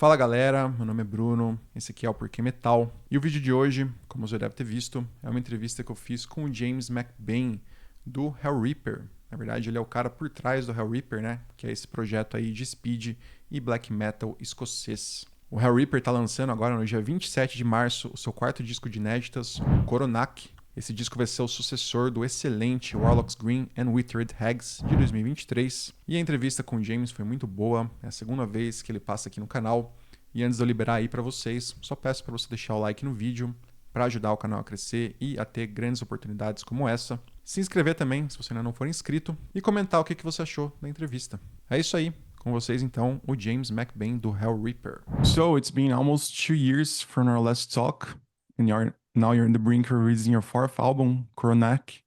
Fala galera, meu nome é Bruno, esse aqui é o Porquemetal. E o vídeo de hoje, como você deve ter visto, é uma entrevista que eu fiz com o James Mcbain, do Hellripper. Na verdade, ele é o cara por trás do Hellripper, né? Que é esse projeto aí de speed e black metal escocês. O Hellripper tá lançando agora no dia 27 de março o seu quarto disco de inéditas, o Coronach. Esse disco vai ser o sucessor do excelente Warlock's Green and Withered Hags de 2023. E a entrevista com o James foi muito boa, é a segunda vez que ele passa aqui no canal. E antes de eu liberar aí para vocês, só peço para você deixar o like no vídeo para ajudar o canal a crescer e a ter grandes oportunidades como essa. Se inscrever também, se você ainda não for inscrito, e comentar o que você achou da entrevista. É isso aí. Com vocês, então, o James Mcbain do Hellripper. So, it's been almost 2 years from our last talk, and now you're in the brink of releasing your fourth album, Coronach,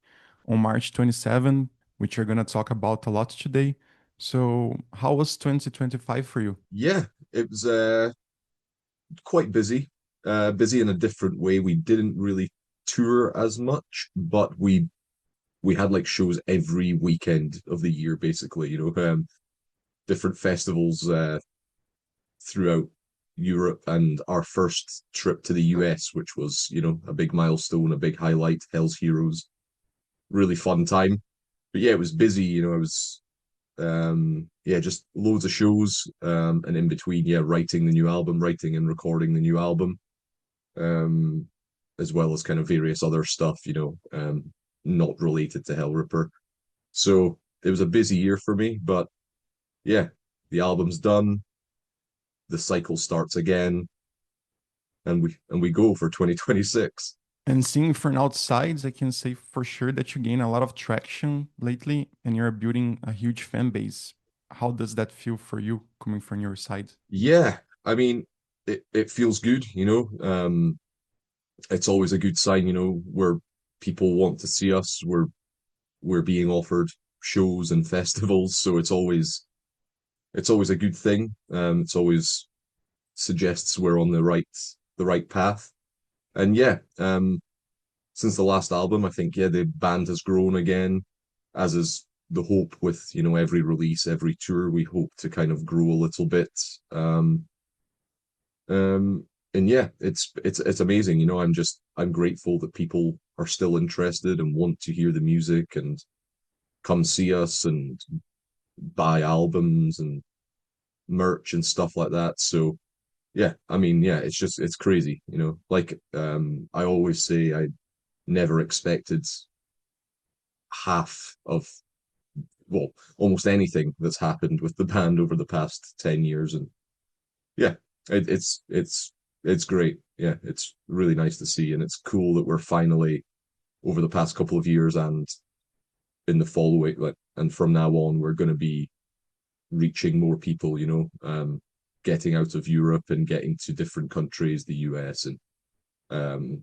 on March 27, which you're going to talk about a lot today. So, how was 2025 for you? Yeah, it was quite busy, busy in a different way. We didn't really tour as much, but we had like shows every weekend of the year, basically. Different festivals throughout Europe, and our first trip to the US, which was a big milestone, a big highlight. Hell's Heroes, really fun time. But yeah, it was busy. I was yeah, just loads of shows, and in between, yeah, writing the new album, writing and recording the new album, um as well as kind of various other stuff, not related to Hellripper. So it was a busy year for me, but yeah, the album's done, the cycle starts again, and we go for 2026. And seeing from outside, I can say for sure that you gain a lot of traction lately and you're building a huge fan base. How does that feel for you coming from your side? Yeah, I mean, it feels good, it's always a good sign, where people want to see us. We're being offered shows and festivals, so it's always a good thing. It's always suggests we're on the right path. And yeah, since the last album, I think, yeah, the band has grown again, as is the hope with every release, every tour. We hope to kind of grow a little bit. Um, um, and yeah, it's amazing. I'm grateful that people are still interested and want to hear the music and come see us and buy albums and merch and stuff like that. So yeah, I mean, yeah, it's crazy, Like I always say, I never expected half of, well, almost anything that's happened with the band over the past 10 years. And yeah, it's great. Yeah, it's really nice to see, and it's cool that we're finally, over the past couple of years and in the following, like, and from now on, we're going to be reaching more people, getting out of Europe and getting to different countries, the US and um,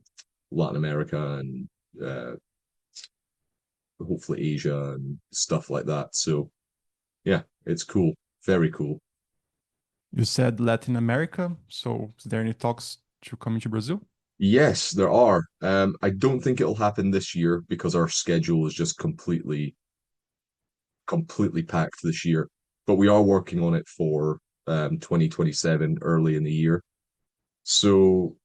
Latin America, and hopefully Asia and stuff like that. So yeah, it's cool, very cool. You said Latin America, so is there any talks to come to Brazil? Yes, there are. I don't think it'll happen this year because our schedule is just completely packed this year. But we are working on it for 2027, early in the year. So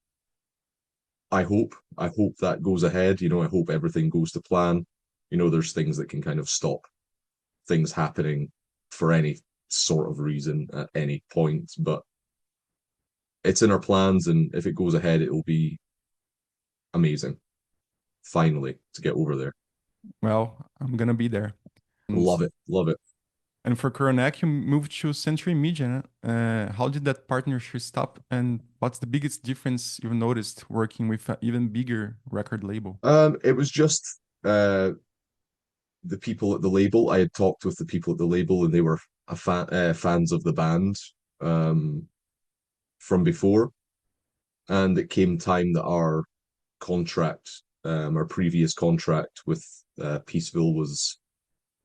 I hope that goes ahead. I hope everything goes to plan. There's things that can kind of stop things happening for any sort of reason at any point, but it's in our plans, and if it goes ahead, it will be amazing. Finally, to get over there. Well, I'm gonna be there. And, Love it, love it. and for Coronach, you moved to Century Media. How did that partnership start? And what's the biggest difference you've noticed working with an even bigger record label? It was just uh the people at the label. I had talked with the people at the label, and they were fans of the band um from before, and it came time that our previous contract with Peaceville was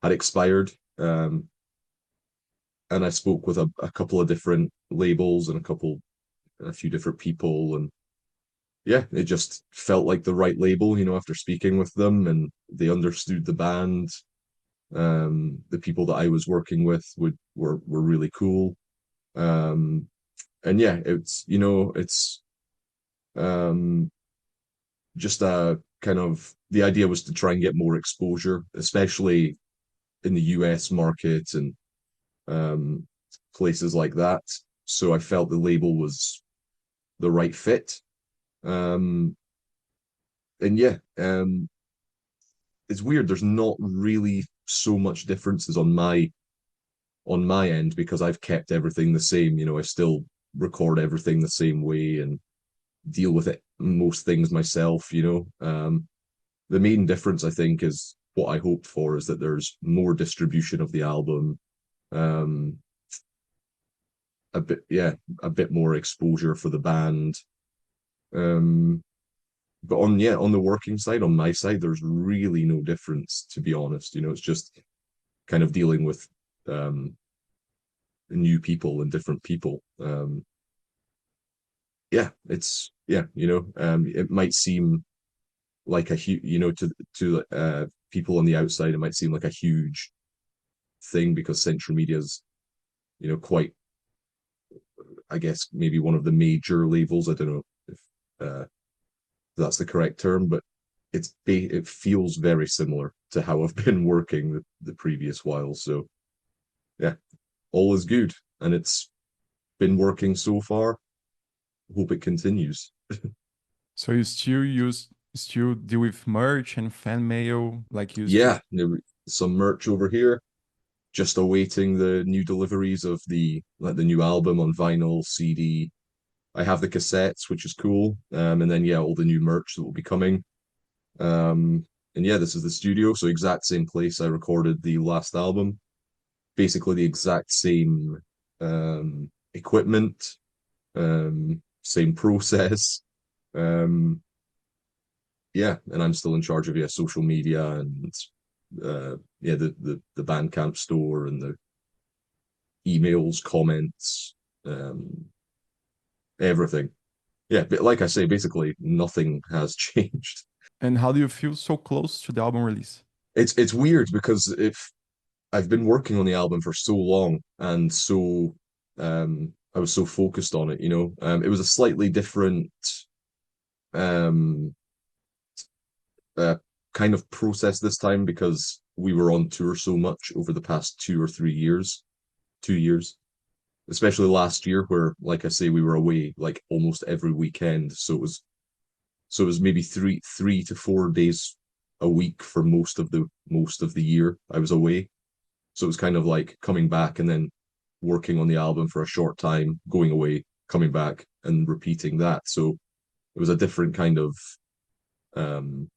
had expired. And I spoke with a couple of different labels and a few different people, and yeah, it just felt like the right label, after speaking with them, and they understood the band. The people that I was working with were really cool. Um, and yeah, it's you know it's um just a kind of the idea was to try and get more exposure, especially in the US market and um places like that. So I felt the label was the right fit. Um and yeah, it's weird. There's not really so much differences on my end because I've kept everything the same. You know, I still record everything the same way and deal with it most things myself. The main difference I think is what I hoped for is that there's more distribution of the album, um, a bit yeah, a bit more exposure for the band. Um, but on the working side, on my side, there's really no difference to be honest. It's just kind of dealing with um new people and different people. It might seem like a huge, to people on the outside, it might seem like a huge thing because central media is, quite, I guess, maybe one of the major labels. I don't know if that's the correct term, but it feels very similar to how I've been working the previous while. So yeah, all is good, and it's been working so far. Hope it continues. So you still deal with merch and fan mail like you used to? Yeah, some merch over here. Just awaiting the new deliveries of the new album on vinyl, CD. I have the cassettes, which is cool. And then yeah, all the new merch that will be coming. And yeah, this is the studio, so exact same place I recorded the last album. Basically the exact same equipment, same process. Um, yeah, and I'm still in charge of social media and the Bandcamp store and the emails, comments, um, everything. Yeah, but like I say, basically nothing has changed. And how do you feel so close to the album release? It's weird because if I've been working on the album for so long and so I was so focused on it, it was a slightly different um uh, kind of process this time because we were on tour so much over the past 2 or 3 years, 2 years, especially last year where, like I say, we were away like almost every weekend. So it was maybe three to 4 days a week for most of the year I was away. So it was kind of like coming back and then working on the album for a short time, going away, coming back and repeating that. So it was a different kind of um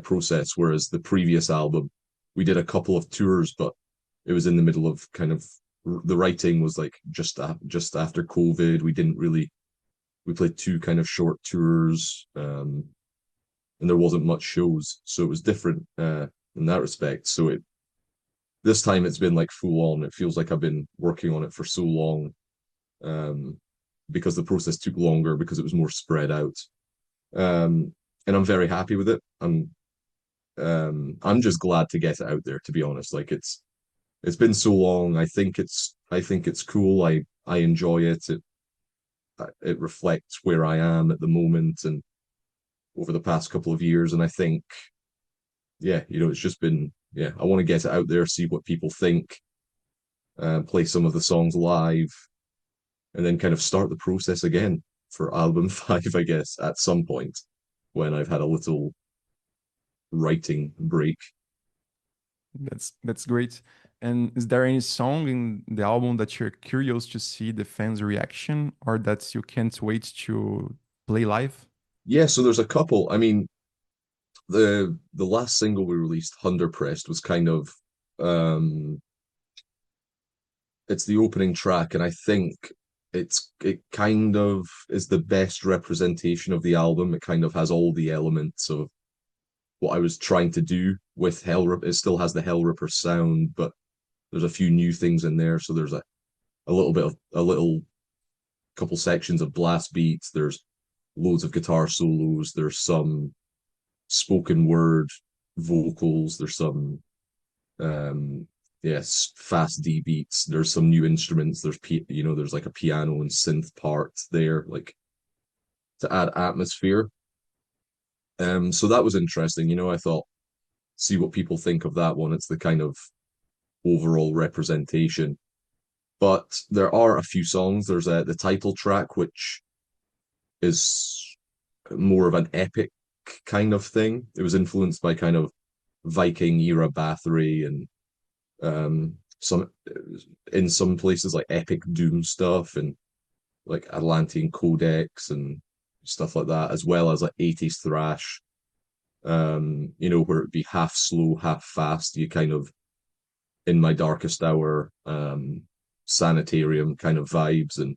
process. Whereas the previous album, we did a couple of tours, but it was in the middle of kind of the writing was like just after COVID. We played two kind of short tours, and there wasn't much shows, so it was different in that respect. So this time it's been like full on. It feels like I've been working on it for so long, um, because the process took longer because it was more spread out. And I'm very happy with it. I'm just glad to get it out there, to be honest. Like it's been so long. I think it's cool. I enjoy it. It reflects where I am at the moment and over the past couple of years. And I think, yeah, it's just been, yeah, I want to get it out there, see what people think, play some of the songs live, and then kind of start the process again for album five, I guess, at some point when I've had a little writing break. That's great. And is there any song in the album that you're curious to see the fans' reaction or that you can't wait to play live? Yeah, so there's a couple. I mean, the last single we released, Hunderpressed, was kind of um it's the opening track, and I think it kind of is the best representation of the album. It kind of has all the elements of what I was trying to do with Hellripper. It still has the Hellripper sound, but there's a few new things in there. So there's a little couple sections of blast beats. There's loads of guitar solos. There's some spoken word vocals. There's some um yes, fast D beats. There's some new instruments. There's like a piano and synth part there, like to add atmosphere. So that was interesting. I thought, see what people think of that one. It's the kind of overall representation. But there are a few songs. There's the title track, which is more of an epic kind of thing. It was influenced by kind of Viking era Bathory and some in some places like epic doom stuff and like Atlantean codex and stuff like that, as well as like 80s thrash. Where it'd be half slow, half fast. You kind of in my darkest hour, sanitarium kind of vibes, and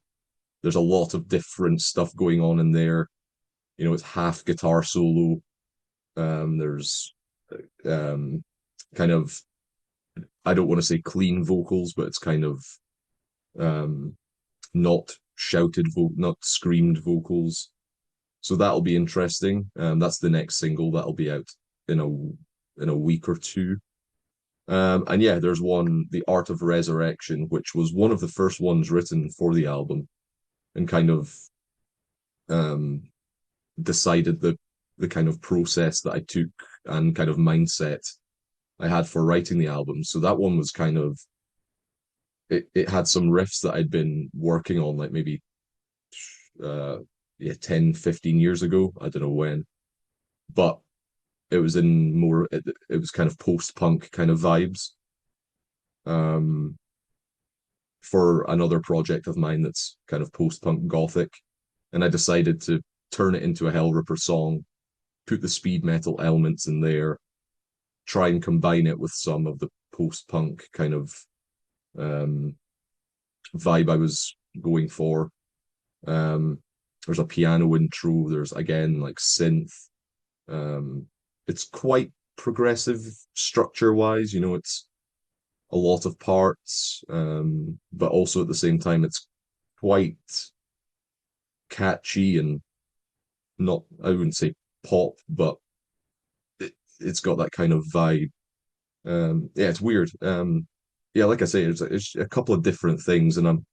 there's a lot of different stuff going on in there. It's half guitar solo. There's kind of, I don't want to say clean vocals, but it's kind of um, not not screamed vocals. So that'll be interesting. That's the next single that'll be out in a week or two. And yeah, there's one, The Art of Resurrection, which was one of the first ones written for the album, and kind of um, decided the kind of process that I took and kind of mindset I had for writing the album. So that one was kind of it had some riffs that I'd been working on like maybe uh yeah 10, 15 years ago. I don't know when. But it was in more it was kind of post-punk kind of vibes. Um for another project of mine that's kind of post-punk gothic. And I decided to turn it into a Hellripper song, put the speed metal elements in there, try and combine it with some of the post-punk kind of um, vibe I was going for. Um, there's a piano intro. There's again like synth. Um, it's quite progressive structure-wise. It's a lot of parts, but also at the same time, it's quite catchy and not, I wouldn't say pop, but it's got that kind of vibe. Yeah, it's weird. Yeah, like I say, it's a couple of different things, and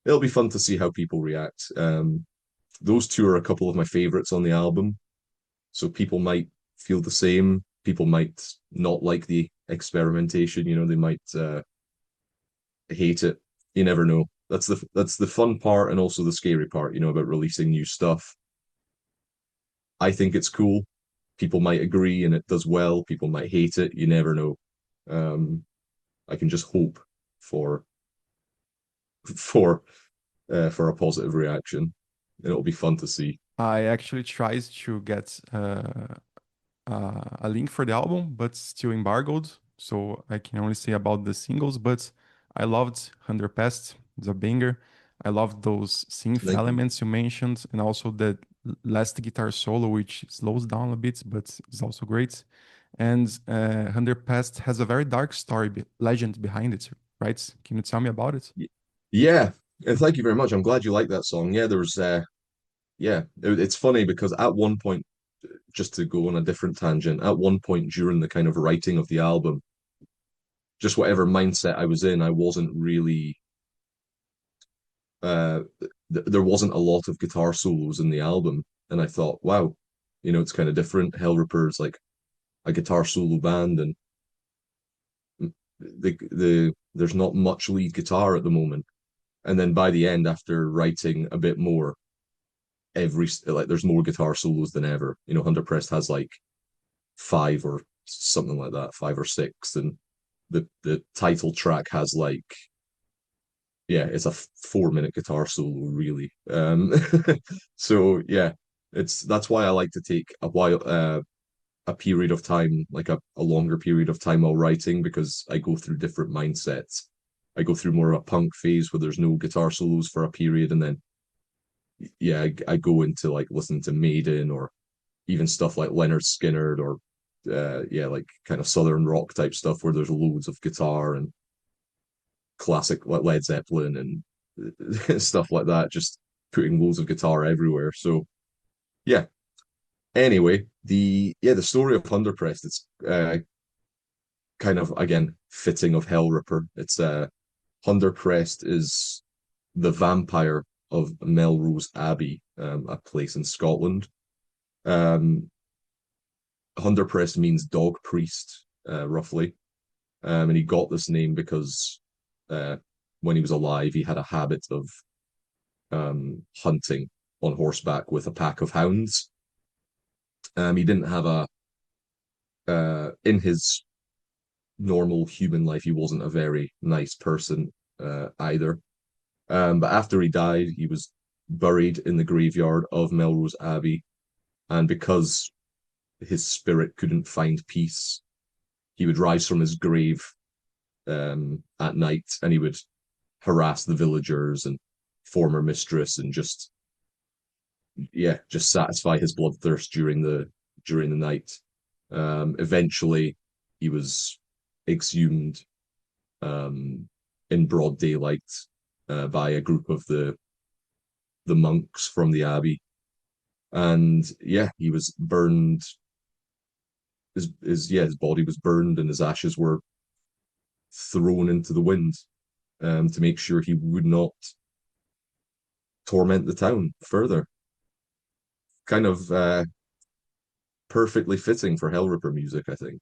it'll be fun to see how people react. Those two are a couple of my favorites on the album, so people might feel the same. People might not like the experimentation. They might hate it. You never know. That's the fun part and also the scary part. About releasing new stuff. I think it's cool. People might agree and it does well. People might hate it. You never know. Um, I can just hope for for for a positive reaction. It'll be fun to see. I actually tried to get a link for the album, but still embargoed. So I can only say about the singles. But I loved 100 Past, it's a banger. I loved those synth Thank you. elements you mentioned, and also the last guitar solo, which slows down a bit, but is also great. And 100 Past has a very dark story, legend behind it, right? Can you tell me about it? Yeah, and thank you very much. I'm glad you like that song. Yeah, it's funny because at one point, just to go on a different tangent, at one point during the kind of writing of the album, just whatever mindset I was in, I wasn't really uh there wasn't a lot of guitar solos in the album, and I thought, wow, it's kind of different. Hellripper's like a guitar solo band, and there's not much lead guitar at the moment. And then by the end, after writing a bit more, there's more guitar solos than ever. Hunter Pressed has like five or something like that, five or six, and the title track has like, yeah, it's a 4 minute guitar solo, really. So yeah, that's why I like to take a period of time, like a longer period of time while writing, because I go through different mindsets. I go through more of a punk phase where there's no guitar solos for a period, and then yeah, I go into like listening to Maiden or even stuff like Leonard Skinner or yeah, like kind of southern rock type stuff where there's loads of guitar and classic like Led Zeppelin and stuff like that, just putting loads of guitar everywhere. So yeah. Anyway, the story of Underpressed, it's kind of again fitting of Hellripper. It's Hundercrest is the vampire of Melrose Abbey, a place in Scotland. Um, Hundercrest means dog priest, roughly, and he got this name because uh, when he was alive, he had a habit of hunting on horseback with a pack of hounds. He didn't have a in his normal human life, he wasn't a very nice person either. But after he died, he was buried in the graveyard of Melrose Abbey, and because his spirit couldn't find peace, he would rise from his grave at night, and he would harass the villagers and former mistress, and just satisfy his bloodthirst during the night. Eventually, he was exhumed in broad daylight by a group of the monks from the abbey, and he was burned. His body was burned, and his ashes were thrown into the wind to make sure he would not torment the town further. Kind of perfectly fitting for Hellripper music, I think.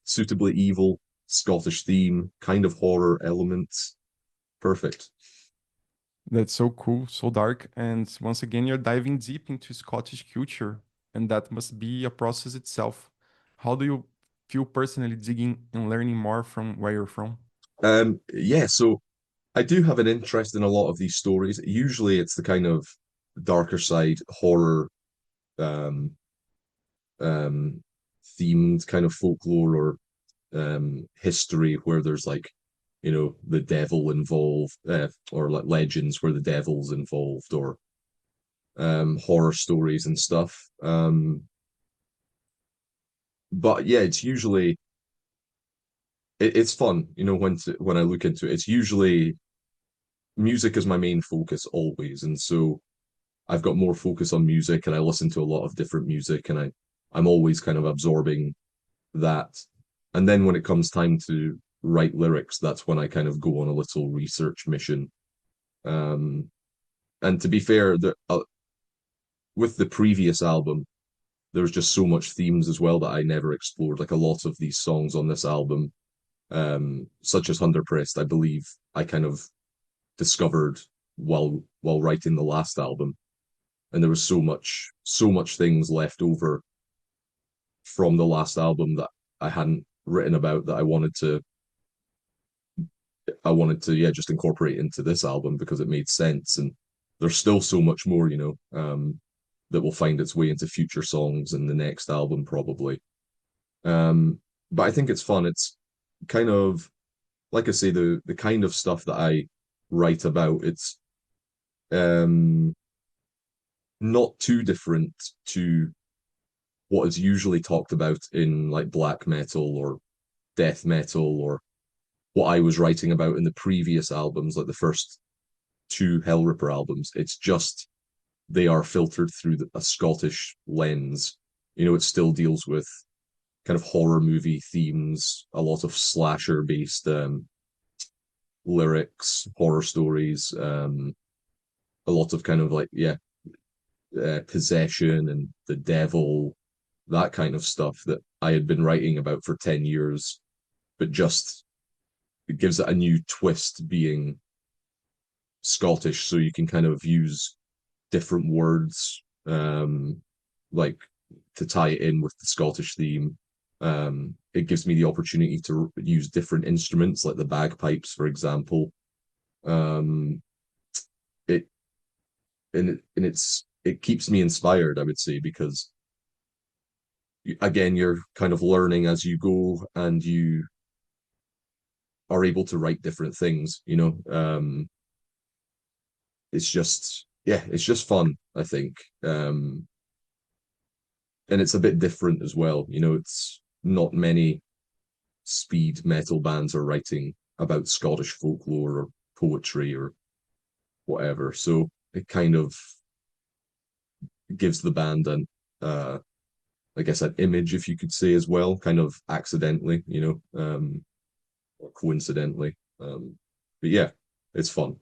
Suitably evil, Scottish theme, kind of horror elements. Perfect. That's so cool, so dark. And once again, you're diving deep into Scottish culture, and that must be a process itself. How do you feel personally digging and learning more from where you're from? So I do have an interest in a lot of these stories. Usually it's the kind of darker side horror um, um, themed kind of folklore or history where there's like, the devil involved, or like legends where the devil's involved, or horror stories and stuff. But yeah, it's usually it's fun, when I look into it. It's usually music is my main focus always, and so I've got more focus on music, and I listen to a lot of different music, and I'm always kind of absorbing that. And then when it comes time to write lyrics, that's when I kind of go on a little research mission. Um, and to be fair, with the previous album, there's just so much themes as well that I never explored. Like a lot of these songs on this album, such as Hundercrest, I believe I kind of discovered while writing the last album, and there was so much things left over from the last album that I hadn't written about that I wanted to just incorporate into this album because it made sense. And there's still so much more, that will find its way into future songs in the next album probably. But I think it's fun. It's kind of, like I say, the kind of stuff that I write about. It's um not too different to what is usually talked about in like black metal or death metal, or what I was writing about in the previous albums, like the first two Hellripper albums. It's just they are filtered through a Scottish lens. It still deals with kind of horror movie themes, a lot of slasher based lyrics, horror stories, a lot of kind of like, possession and the devil, that kind of stuff that I had been writing about for 10 years, but just it gives it a new twist being Scottish, so you can kind of use different words, like to tie it in with the Scottish theme. It gives me the opportunity to use different instruments, like the bagpipes, for example. Um, it it keeps me inspired, I would say, because again, you're kind of learning as you go, and you are able to write different things. It's just fun, I think. And it's a bit different as well. It's not many speed metal bands are writing about Scottish folklore or poetry or whatever. So it kind of gives the band I guess, an image, if you could say, as well, kind of accidentally, or coincidentally. But yeah, it's fun.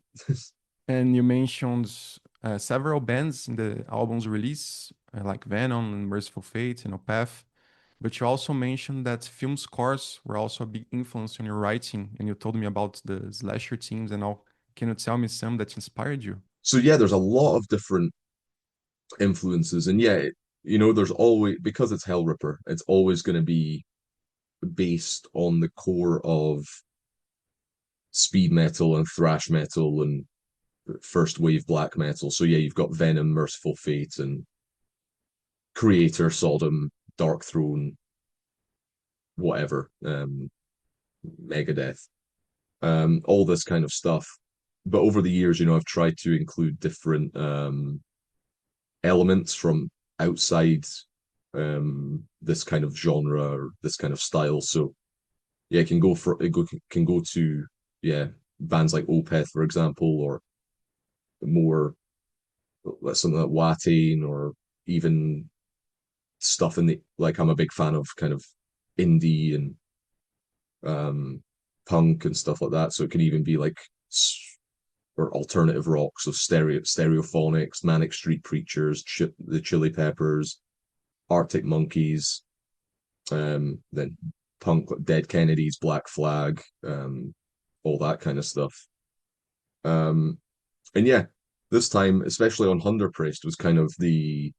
And you mentioned several bands in the album's release, like Venom and Merciful Fate and Opeth. But you also mentioned that film scores were also a big influence on your writing, and you told me about the slasher teams and all. Can you tell me some that inspired you? So yeah, there's a lot of different influences, and yeah, there's always, because it's Hellripper, it's always going to be based on the core of speed metal and thrash metal and first wave black metal. So yeah, you've got Venom, Merciful Fate, and Creator, Sodom, Dark Throne, whatever, Megadeth, all this kind of stuff. But over the years, I've tried to include different elements from outside this kind of genre or this kind of style. So yeah, can go to, yeah, bands like Opeth, for example, or more something like Watain, or even stuff in the, like, I'm a big fan of kind of indie and um punk and stuff like that. So it can even be like or alternative rock, so stereophonics, Manic Street Preachers, the Chili Peppers, Arctic Monkeys, then punk, Dead Kennedys, Black Flag, all that kind of stuff. Um, and yeah, this time, especially on Hunderpressed, was kind of the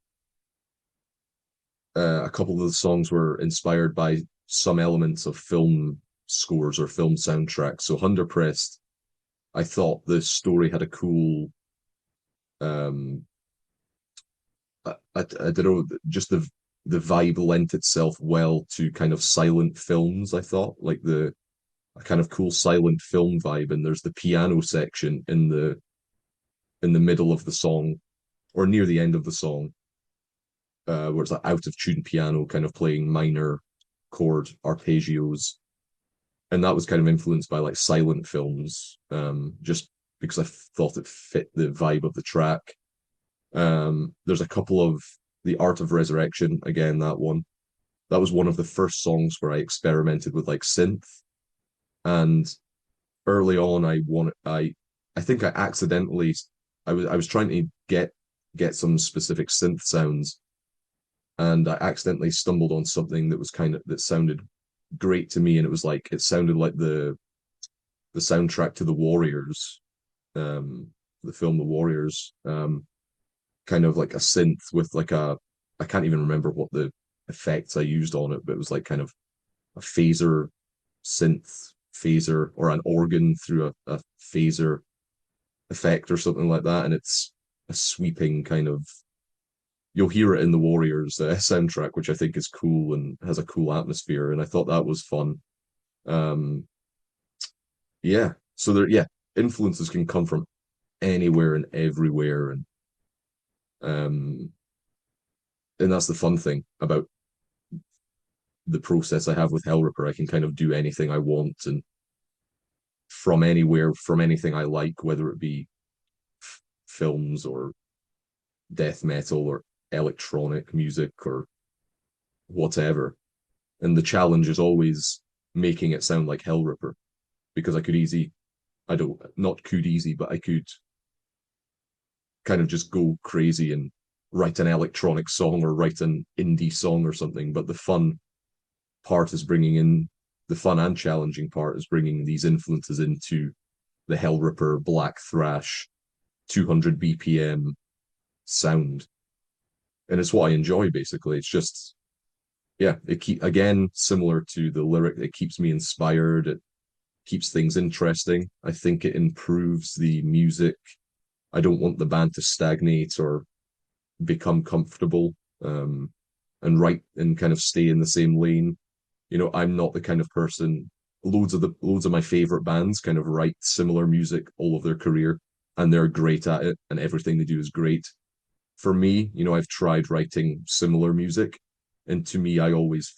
a couple of the songs were inspired by some elements of film scores or film soundtracks. So Hunderpressed, I thought the story had a cool, um, I don't know, just the vibe lent itself well to kind of silent films. I thought, like, the a kind of cool silent film vibe, and there's the piano section in the middle of the song or near the end of the song, where it's like out of tune piano kind of playing minor chord arpeggios, and that was kind of influenced by like silent films, just because I thought it fit the vibe of the track. There's a couple of the Art of Resurrection, again, that was one of the first songs where I experimented with like synth, and early on I think I accidentally, I was trying to get some specific synth sounds, and I accidentally stumbled on something that was that sounded great to me, and it sounded like the soundtrack to The Warriors, the film The Warriors, kind of like a synth with like I can't even remember what the effects I used on it, but it was like kind of a synth phaser, or an organ through a phaser effect or something like that, and it's a sweeping kind of, you'll hear it in the Warriors soundtrack, which I think is cool and has a cool atmosphere, and I thought that was fun. Um, yeah, so yeah, influences can come from anywhere and everywhere, um, and that's the fun thing about the process I have with Hellripper. I can kind of do anything I want, and from anywhere, from anything I like, whether it be films or death metal or electronic music or whatever. And the challenge is always making it sound like Hellripper, because I could easy, I don't, not could easy, but I could kind of just go crazy and write an electronic song or write an indie song or something. But part is bringing in the fun and challenging part is bringing these influences into the Hellripper black thrash 200 BPM sound. And it's what I enjoy, basically. It's just, yeah, again, similar to the lyric, it keeps me inspired. It keeps things interesting. I think it improves the music. I don't want the band to stagnate or become comfortable, and write and kind of stay in the same lane. I'm not the kind of person. Loads of my favorite bands kind of write similar music all of their career, and they're great at it, and everything they do is great. For me, I've tried writing similar music, and to me, it always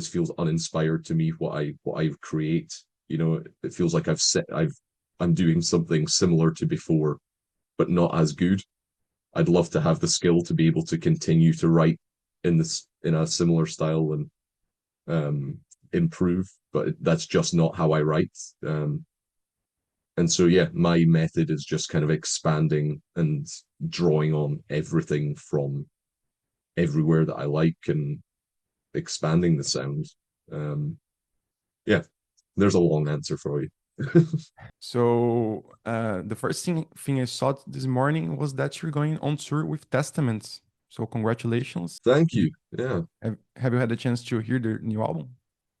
feels uninspired to me what I create. It feels like I'm doing something similar to before, but not as good. I'd love to have the skill to be able to continue to write, in a similar style and improve, but that's just not how I write. And so yeah, my method is just kind of expanding and drawing on everything from everywhere that I like and expanding the sound. Um, yeah, there's a long answer for you. So the first thing I saw this morning was that you're going on tour with Testaments. So congratulations. Thank Did you, you. Yeah, have you had a chance to hear the new album?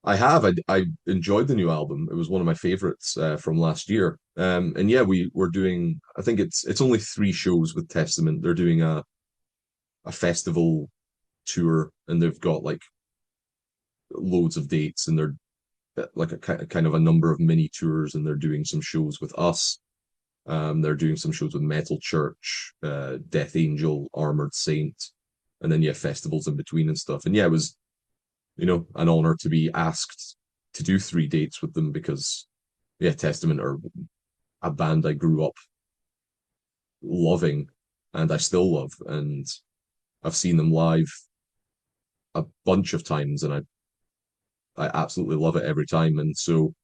I have. I enjoyed the new album. It was one of my favorites from last year. And yeah, we're doing. I think it's only 3 shows with Testament. They're doing a festival tour, and they've got like loads of dates, and they're like a kind of a number of mini tours, and they're doing some shows with us. They're doing some shows with Metal Church, Death Angel, Armored Saint, and then yeah, festivals in between and stuff. And yeah, it was an honor to be asked to do 3 dates with them because yeah, Testament are a band I grew up loving and I still love, and I've seen them live a bunch of times, and I absolutely love it every time. And so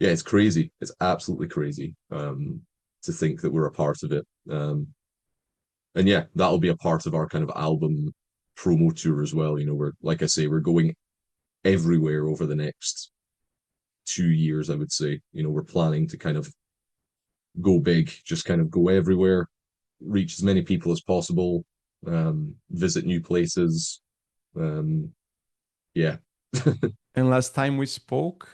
yeah, it's crazy. It's absolutely crazy to think that we're a part of it. And yeah, that'll be a part of our kind of album promo tour as well. We're like I say, we're going everywhere over the next 2 years, I would say. We're planning to kind of go big, just kind of go everywhere, reach as many people as possible, visit new places. Um, yeah. And last time we spoke,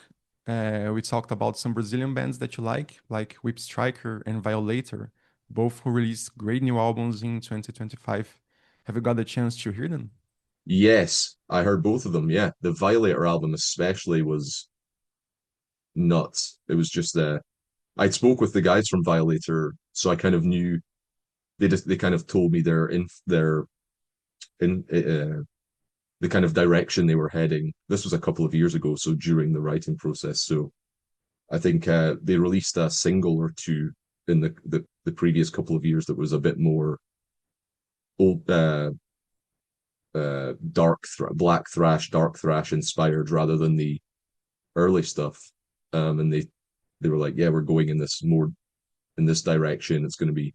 we talked about some Brazilian bands that you like Whip Striker and Violator, both who released great new albums in 2025. Have you got the chance to hear them? Yes, I heard both of them. Yeah, the Violator album especially was nuts. It was just I'd spoke with the guys from Violator, so I kind of knew they kind of told me in the kind of direction they were heading. This was a couple of years ago, so during the writing process. So I think they released a single or two in the previous couple of years that was a bit more old, black thrash, dark thrash inspired rather than the early stuff. And they were like, yeah, we're going in this direction. It's going to be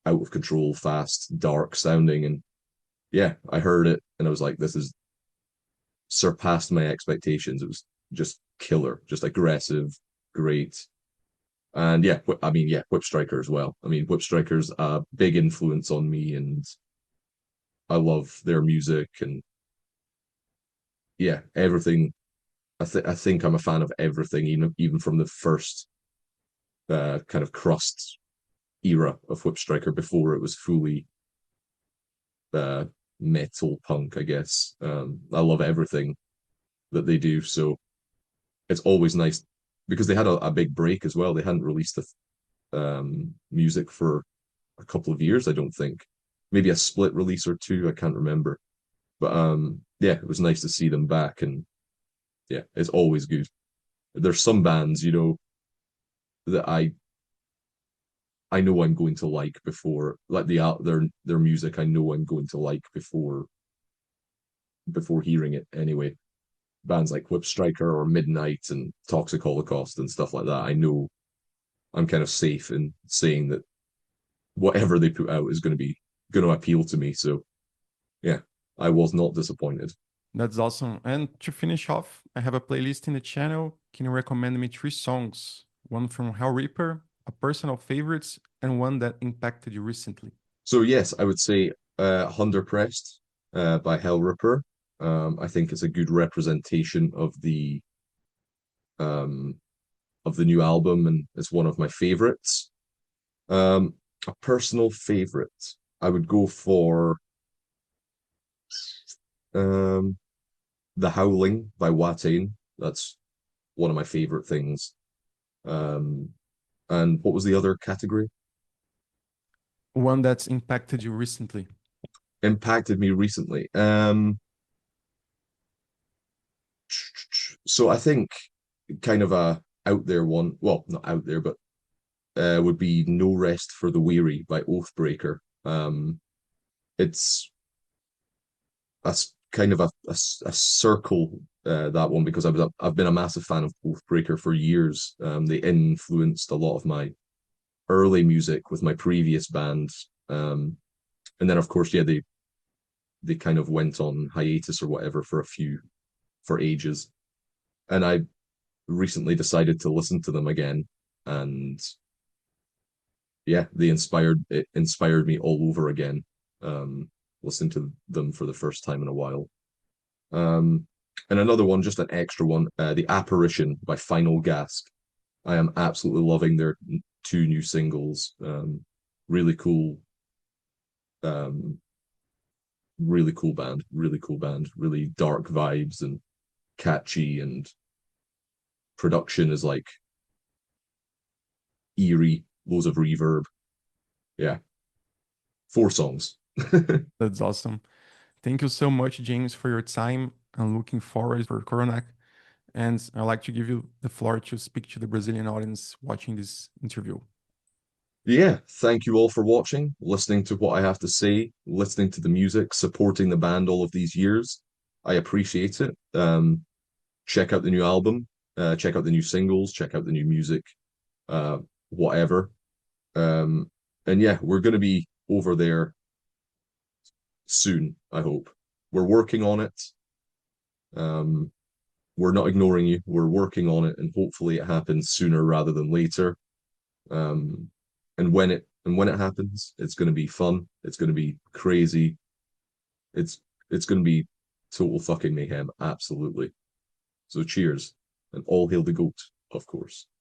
out of control, fast, dark sounding. And yeah, I heard it and I was like, this is surpassed my expectations. It was just killer, just aggressive, great. And yeah, I mean, yeah, Whip Striker as well. I mean, Whip Striker's a big influence on me, and I love their music and yeah, everything. I think I'm a fan of everything, even from the first kind of crust era of Whip Striker before it was fully uh, metal punk, I guess. I love everything that they do, so it's always nice because they had a big break as well. They hadn't released the music for a couple of years, I don't think. Maybe a split release or two, I can't remember. But yeah, it was nice to see them back, and yeah, it's always good. There's some bands, that I know I'm going to like before, like their music. I know I'm going to like before hearing it anyway. Bands like Whip Striker or Midnight and Toxic Holocaust and stuff like that. I know I'm kind of safe in saying that whatever they put out is going to appeal to me. So yeah, I was not disappointed. That's awesome. And to finish off, I have a playlist in the channel. Can you recommend me 3 songs? One from Hellripper, a personal favorites, and one that impacted you recently. So yes, I would say Pressed by Hellripper. I think it's a good representation um, of the new album, and it's one of my favorites. Um, a personal favorite, I would go for um, The Howling by Watain. That's one of my favorite things. Um, and what was the other category? One that's impacted you recently. Impacted me recently. So I think kind of a out there one, well, not out there, but would be No Rest for the Weary by Oathbreaker. It's kind of a circle, that one, because I've been a massive fan of Oathbreaker for years. They influenced a lot of my early music with my previous band. And then of course, yeah, they kind of went on hiatus or whatever for ages. And I recently decided to listen to them again, and yeah, it inspired me all over again. Listening to them for the first time in a while. Um, and another one, just an extra one, The Apparition by Final Gasp. I am absolutely loving their two new singles. Really cool, um, really cool band, really dark vibes and catchy, and production is like eerie, loads of reverb. Yeah, 4 songs. That's awesome. Thank you so much, James, for your time. I'm looking forward for Coronach. And I'd like to give you the floor to speak to the Brazilian audience watching this interview. Yeah, thank you all for watching, listening to what I have to say, listening to the music, supporting the band all of these years. I appreciate it. Check out the new album, check out the new singles, check out the new music, uh, whatever. Um, and yeah, we're going to be over there soon, I hope. We're working on it. Um, we're not ignoring you. We're working on it, and hopefully it happens sooner rather than later. Um, and when it happens, it's going to be fun. It's going to be crazy. It's it's going to be total fucking mayhem. Absolutely. So cheers, and all hail the goat, of course.